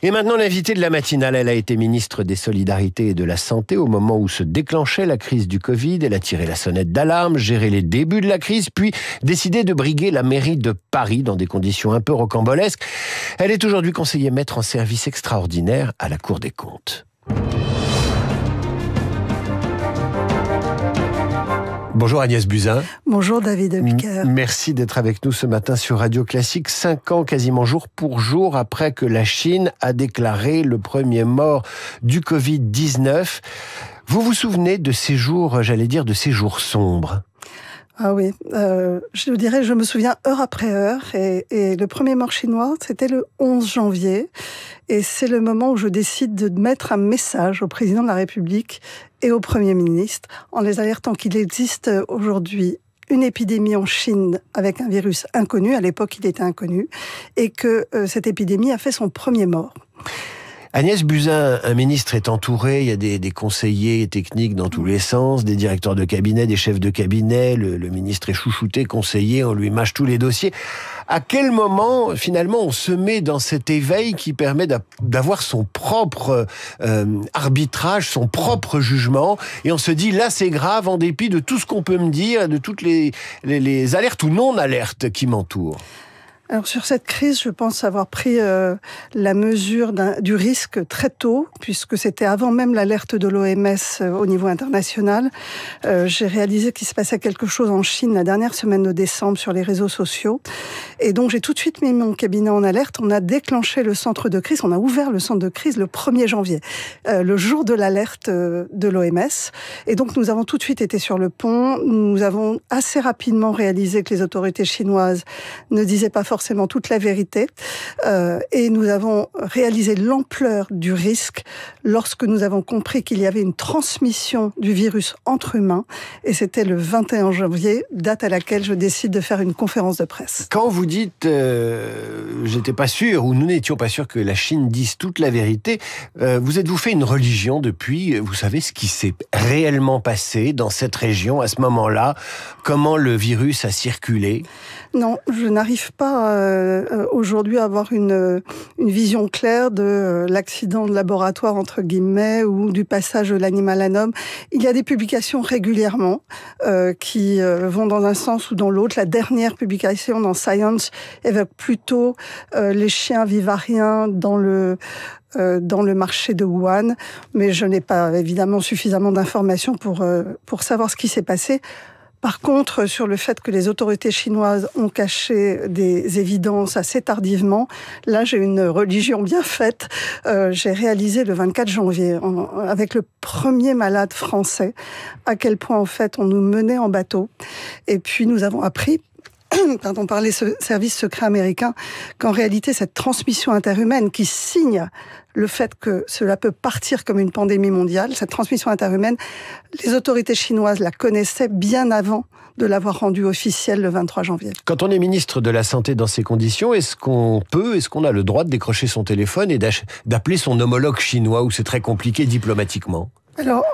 Et maintenant, l'invitée de la matinale, elle a été ministre des Solidarités et de la Santé au moment où se déclenchait la crise du Covid. Elle a tiré la sonnette d'alarme, géré les débuts de la crise, puis décidé de briguer la mairie de Paris dans des conditions un peu rocambolesques. Elle est aujourd'hui conseillère maître en service extraordinaire à la Cour des comptes. Bonjour Agnès Buzyn. Bonjour David Abiker. Merci d'être avec nous ce matin sur Radio Classique. 5 ans quasiment jour pour jour après que la Chine a déclaré le premier mort du Covid-19. Vous vous souvenez de ces jours, j'allais dire de ces jours sombres ? Ah oui, je dirais, je me souviens heure après heure, et le premier mort chinois, c'était le 11 janvier, et c'est le moment où je décide de mettre un message au président de la République et au Premier ministre, en les alertant qu'il existe aujourd'hui une épidémie en Chine avec un virus inconnu, à l'époque il était inconnu, et que cette épidémie a fait son premier mort. Agnès Buzyn, un ministre est entouré, il y a des conseillers techniques dans tous les sens, des directeurs de cabinet, des chefs de cabinet, le ministre est chouchouté, conseillé, on lui mâche tous les dossiers. À quel moment, finalement, on se met dans cet éveil qui permet d'avoir son propre arbitrage, son propre jugement, et on se dit, là c'est grave, en dépit de tout ce qu'on peut me dire, de toutes les alertes ou non-alertes qui m'entourent? Alors sur cette crise, je pense avoir pris la mesure du risque très tôt, puisque c'était avant même l'alerte de l'OMS au niveau international. J'ai réalisé qu'il se passait quelque chose en Chine la dernière semaine de décembre sur les réseaux sociaux. Et donc j'ai tout de suite mis mon cabinet en alerte. On a déclenché le centre de crise, on a ouvert le centre de crise le 1er janvier, le jour de l'alerte de l'OMS. Et donc nous avons tout de suite été sur le pont. Nous avons assez rapidement réalisé que les autorités chinoises ne disaient pas forcément toute la vérité, et nous avons réalisé l'ampleur du risque lorsque nous avons compris qu'il y avait une transmission du virus entre humains, et c'était le 21 janvier, date à laquelle je décide de faire une conférence de presse. Quand vous dites j'étais pas sûr, ou nous n'étions pas sûrs que la Chine dise toute la vérité, vous êtes-vous fait une religion depuis, vous savez ce qui s'est réellement passé dans cette région à ce moment-là, comment le virus a circulé? Non, je n'arrive pas aujourd'hui à avoir une vision claire de l'accident de laboratoire, entre guillemets, ou du passage de l'animal à l'homme. Il y a des publications régulièrement qui vont dans un sens ou dans l'autre. La dernière publication dans Science évoque plutôt les chiens vivariens dans le marché de Wuhan, mais je n'ai pas évidemment suffisamment d'informations pour savoir ce qui s'est passé. Par contre, sur le fait que les autorités chinoises ont caché des évidences assez tardivement, là j'ai une religion bien faite. J'ai réalisé le 24 janvier, avec le premier malade français, à quel point en fait on nous menait en bateau. Et puis nous avons appris par les services secrets américains, qu'en réalité, cette transmission interhumaine qui signe le fait que cela peut partir comme une pandémie mondiale, cette transmission interhumaine, les autorités chinoises la connaissaient bien avant de l'avoir rendue officielle le 23 janvier. Quand on est ministre de la Santé dans ces conditions, est-ce qu'on a le droit de décrocher son téléphone et d'appeler son homologue chinois, où c'est très compliqué diplomatiquement ? Alors,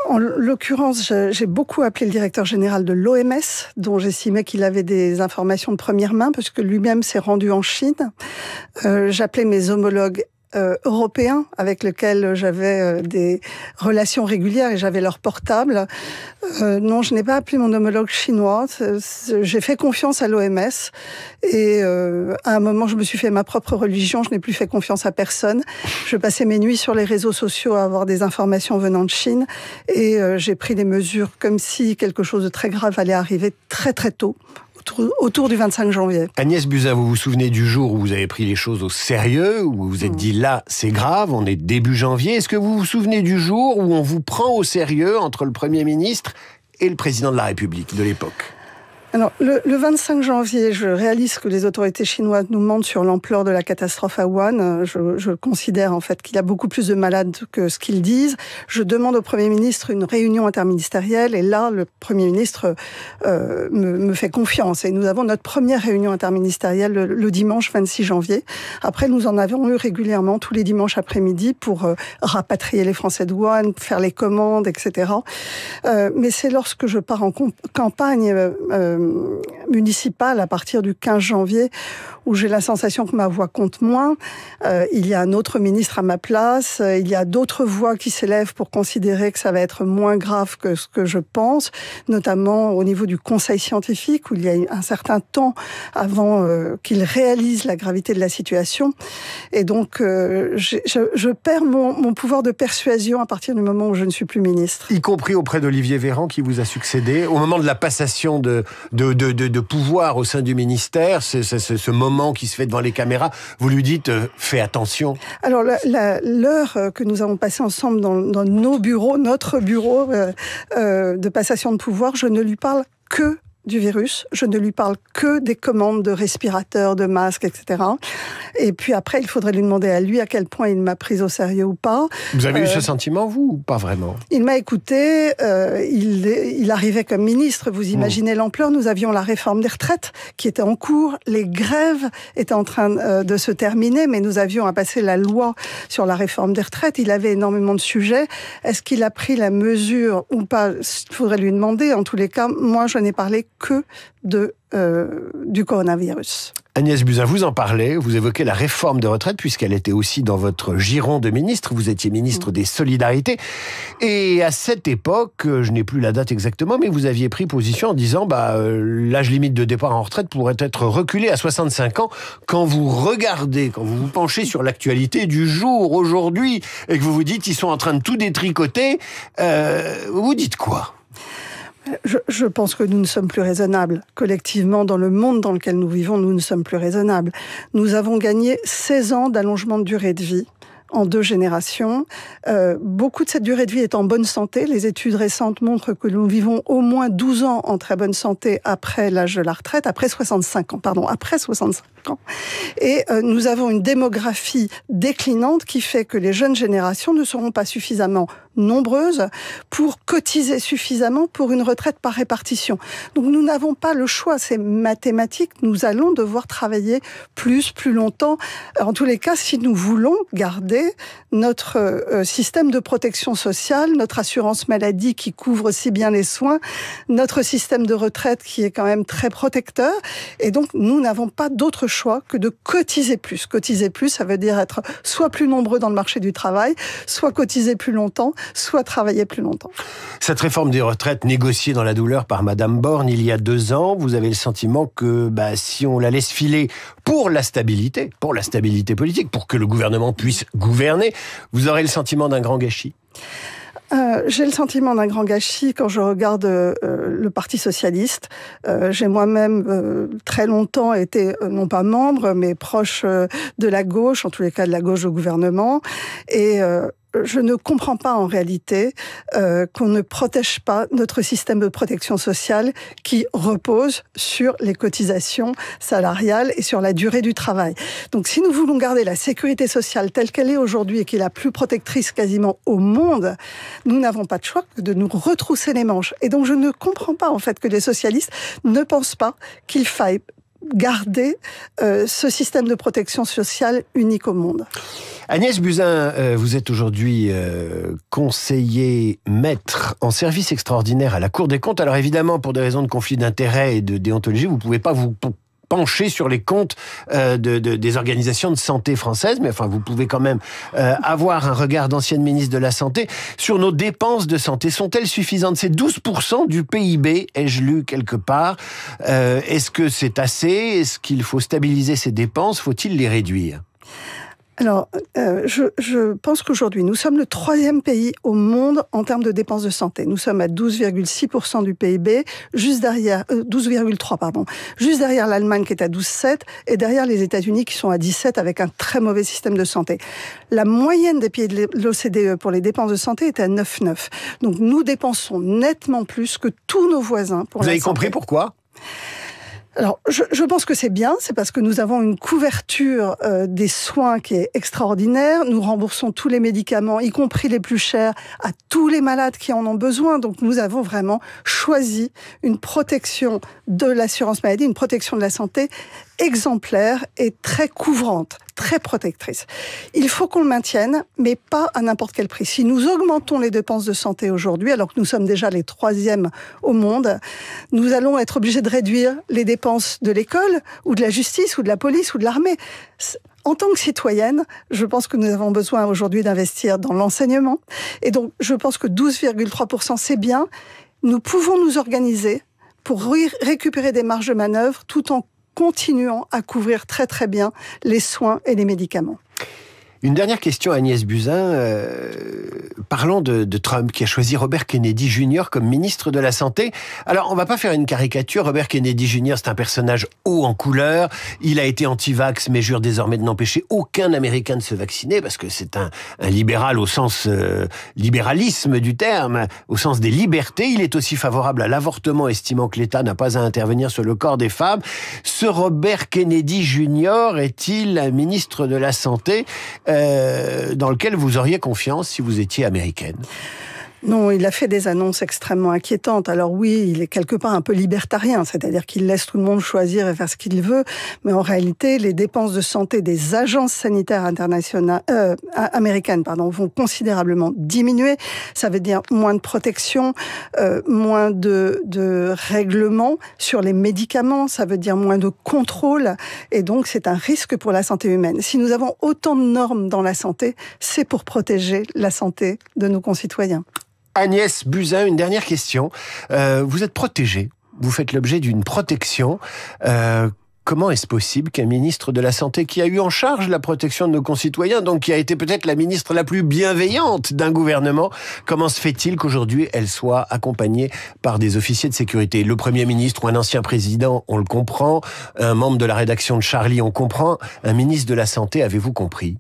en l'occurrence, j'ai beaucoup appelé le directeur général de l'OMS, dont j'estimais qu'il avait des informations de première main, parce que lui-même s'est rendu en Chine. J'appelais mes homologues européens avec lesquels j'avais des relations régulières et j'avais leur portable. Non, je n'ai pas appelé mon homologue chinois. J'ai fait confiance à l'OMS et à un moment, je me suis fait ma propre religion. Je n'ai plus fait confiance à personne. Je passais mes nuits sur les réseaux sociaux à avoir des informations venant de Chine et j'ai pris des mesures comme si quelque chose de très grave allait arriver très très tôt. Autour du 25 janvier. Agnès Buzyn, vous vous souvenez du jour où vous avez pris les choses au sérieux, où vous vous êtes dit là, c'est grave, on est début janvier. Est-ce que vous vous souvenez du jour où on vous prend au sérieux entre le Premier ministre et le Président de la République de l'époque ? Alors, le 25 janvier, je réalise que les autorités chinoises nous mentent sur l'ampleur de la catastrophe à Wuhan. Je considère en fait qu'il y a beaucoup plus de malades que ce qu'ils disent. Je demande au Premier ministre une réunion interministérielle et là, le Premier ministre me fait confiance. Et nous avons notre première réunion interministérielle le dimanche 26 janvier. Après, nous en avons eu régulièrement tous les dimanches après-midi pour rapatrier les Français de Wuhan, faire les commandes, etc. Mais c'est lorsque je pars en campagne municipales à partir du 15 janvier, où j'ai la sensation que ma voix compte moins. Il y a un autre ministre à ma place, il y a d'autres voix qui s'élèvent pour considérer que ça va être moins grave que ce que je pense, notamment au niveau du conseil scientifique, où il y a un certain temps avant qu'il réalise la gravité de la situation. Et donc, je perds mon pouvoir de persuasion à partir du moment où je ne suis plus ministre. Y compris auprès d'Olivier Véran, qui vous a succédé, au moment de la passation de pouvoir au sein du ministère, ce moment qui se fait devant les caméras, vous lui dites fais attention. Alors l'heure que nous avons passée ensemble dans nos bureaux, notre bureau de passation de pouvoir, je ne lui parle que du virus, je ne lui parle que des commandes de respirateurs, de masques, etc. Et puis après, il faudrait lui demander à lui à quel point il m'a prise au sérieux ou pas. Vous avez eu ce sentiment, vous, ou pas vraiment? Il m'a écouté, il arrivait comme ministre, vous imaginez l'ampleur, nous avions la réforme des retraites qui était en cours, les grèves étaient en train de se terminer, mais nous avions à passer la loi sur la réforme des retraites, il avait énormément de sujets. Est-ce qu'il a pris la mesure ou pas? Il faudrait lui demander. En tous les cas, moi, je n'ai parlé que du coronavirus. Agnès Buzyn, vous en parlez, vous évoquez la réforme des retraites, puisqu'elle était aussi dans votre giron de ministre, vous étiez ministre des Solidarités, et à cette époque, je n'ai plus la date exactement, mais vous aviez pris position en disant l'âge limite de départ en retraite pourrait être reculé à 65 ans. Quand vous regardez, quand vous vous penchez sur l'actualité du jour, aujourd'hui, et que vous vous dites ils sont en train de tout détricoter, vous dites quoi ? Je pense que nous ne sommes plus raisonnables. Collectivement, dans le monde dans lequel nous vivons, nous ne sommes plus raisonnables. Nous avons gagné 16 ans d'allongement de durée de vie en 2 générations. Beaucoup de cette durée de vie est en bonne santé. Les études récentes montrent que nous vivons au moins 12 ans en très bonne santé après l'âge de la retraite, après 65 ans. Et nous avons une démographie déclinante qui fait que les jeunes générations ne seront pas suffisamment nombreuses pour cotiser suffisamment pour une retraite par répartition. Donc nous n'avons pas le choix, c'est mathématique, nous allons devoir travailler plus longtemps. En tous les cas, si nous voulons garder notre système de protection sociale, notre assurance maladie qui couvre si bien les soins, notre système de retraite qui est quand même très protecteur, et donc nous n'avons pas d'autre choix que de cotiser plus. Cotiser plus, ça veut dire être soit plus nombreux dans le marché du travail, soit cotiser plus longtemps, soit travailler plus longtemps. Cette réforme des retraites négociée dans la douleur par Madame Borne il y a 2 ans, vous avez le sentiment que si on la laisse filer pour la stabilité politique, pour que le gouvernement puisse gouverner, vous aurez le sentiment d'un grand gâchis? J'ai le sentiment d'un grand gâchis quand je regarde le Parti socialiste. J'ai moi-même très longtemps été, non pas membre, mais proche de la gauche, en tous les cas de la gauche au gouvernement. Et je ne comprends pas en réalité qu'on ne protège pas notre système de protection sociale qui repose sur les cotisations salariales et sur la durée du travail. Donc si nous voulons garder la sécurité sociale telle qu'elle est aujourd'hui et qui est la plus protectrice quasiment au monde, nous n'avons pas de choix que de nous retrousser les manches. Et donc je ne comprends pas en fait que les socialistes ne pensent pas qu'il faille garder ce système de protection sociale unique au monde. Agnès Buzyn, vous êtes aujourd'hui conseiller maître en service extraordinaire à la Cour des comptes. Alors évidemment, pour des raisons de conflit d'intérêts et de déontologie, vous ne pouvez pas vous pencher sur les comptes des organisations de santé françaises, mais enfin, vous pouvez quand même avoir un regard d'ancienne ministre de la Santé sur nos dépenses de santé. Sont-elles suffisantes? C'est 12% du PIB, ai-je lu quelque part. Est-ce que c'est assez? Est-ce qu'il faut stabiliser ces dépenses? Faut-il les réduire? Alors, je pense qu'aujourd'hui, nous sommes le 3e pays au monde en termes de dépenses de santé. Nous sommes à 12,6% du PIB, juste derrière 12,3 pardon, juste derrière l'Allemagne qui est à 12,7 et derrière les États-Unis qui sont à 17 avec un très mauvais système de santé. La moyenne des pays de l'OCDE pour les dépenses de santé est à 9,9. Donc nous dépensons nettement plus que tous nos voisins pour la santé. Vous avez compris pourquoi ? Alors, je pense que c'est bien, c'est parce que nous avons une couverture des soins qui est extraordinaire. Nous remboursons tous les médicaments, y compris les plus chers, à tous les malades qui en ont besoin. Donc, nous avons vraiment choisi une protection de l'assurance maladie, une protection de la santé exemplaire et très couvrante. très protectrice. Il faut qu'on le maintienne, mais pas à n'importe quel prix. Si nous augmentons les dépenses de santé aujourd'hui, alors que nous sommes déjà les 3e au monde, nous allons être obligés de réduire les dépenses de l'école, ou de la justice, ou de la police, ou de l'armée. En tant que citoyenne, je pense que nous avons besoin aujourd'hui d'investir dans l'enseignement. Et donc, je pense que 12,3%, c'est bien. Nous pouvons nous organiser pour récupérer des marges de manœuvre tout en continuant à couvrir très très bien les soins et les médicaments. Une dernière question, Agnès Buzyn. Parlons de Trump, qui a choisi Robert Kennedy Jr. comme ministre de la Santé. Alors, on va pas faire une caricature. Robert Kennedy Jr., c'est un personnage haut en couleur. Il a été anti-vax, mais jure désormais de n'empêcher aucun Américain de se vacciner, parce que c'est un libéral au sens libéralisme du terme, au sens des libertés. Il est aussi favorable à l'avortement, estimant que l'État n'a pas à intervenir sur le corps des femmes. Ce Robert Kennedy Jr. est-il un ministre de la Santé dans lequel vous auriez confiance si vous étiez américaine? Non, il a fait des annonces extrêmement inquiétantes. Alors oui, il est quelque part un peu libertarien, c'est-à-dire qu'il laisse tout le monde choisir et faire ce qu'il veut, mais en réalité, les dépenses de santé des agences sanitaires internationales, américaines, vont considérablement diminuer. Ça veut dire moins de protection, moins de règlements sur les médicaments, ça veut dire moins de contrôle, et donc c'est un risque pour la santé humaine. Si nous avons autant de normes dans la santé, c'est pour protéger la santé de nos concitoyens. Agnès Buzyn, une dernière question. Vous êtes protégée, vous faites l'objet d'une protection. Comment est-ce possible qu'un ministre de la Santé qui a eu en charge la protection de nos concitoyens, donc qui a été peut-être la ministre la plus bienveillante d'un gouvernement, comment se fait-il qu'aujourd'hui elle soit accompagnée par des officiers de sécurité? Le Premier ministre ou un ancien président, on le comprend. Un membre de la rédaction de Charlie, on comprend. Un ministre de la Santé, avez-vous compris?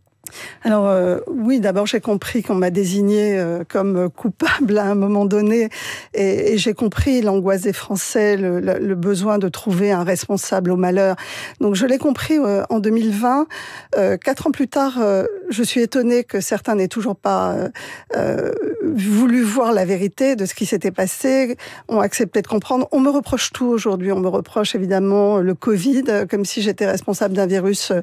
Alors oui, d'abord j'ai compris qu'on m'a désigné comme coupable à un moment donné, et j'ai compris l'angoisse des Français, le besoin de trouver un responsable au malheur. Donc je l'ai compris en 2020. 4 ans plus tard, je suis étonnée que certains n'aient toujours pas voulu voir la vérité de ce qui s'était passé, ont accepté de comprendre. On me reproche tout aujourd'hui. On me reproche évidemment le Covid, comme si j'étais responsable d'un virus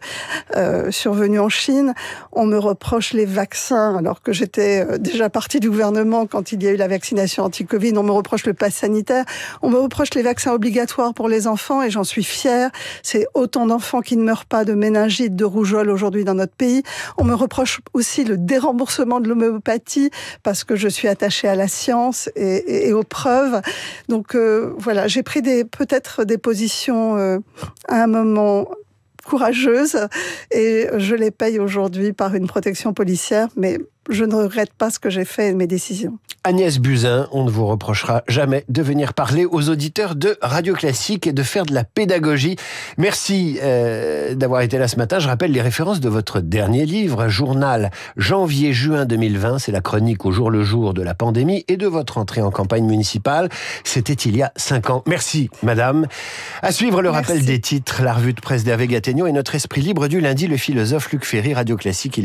survenu en Chine. On me reproche les vaccins, alors que j'étais déjà partie du gouvernement quand il y a eu la vaccination anti-Covid. On me reproche le pass sanitaire. On me reproche les vaccins obligatoires pour les enfants, et j'en suis fière. C'est autant d'enfants qui ne meurent pas de méningite, de rougeole aujourd'hui dans notre pays. On me reproche aussi le déremboursement de l'homéopathie, parce que je suis attachée à la science et aux preuves. Donc voilà, j'ai pris peut-être des positions à un moment courageuse, et je les paye aujourd'hui par une protection policière, mais je ne regrette pas ce que j'ai fait et mes décisions. Agnès Buzyn, on ne vous reprochera jamais de venir parler aux auditeurs de Radio Classique et de faire de la pédagogie. Merci d'avoir été là ce matin. Je rappelle les références de votre dernier livre, Journal, janvier-juin 2020. C'est la chronique au jour le jour de la pandémie et de votre entrée en campagne municipale. C'était il y a 5 ans. Merci, madame. À suivre le rappel des titres, la revue de presse d'Hervé Gattegno et notre esprit libre du lundi, le philosophe Luc Ferry, Radio Classique.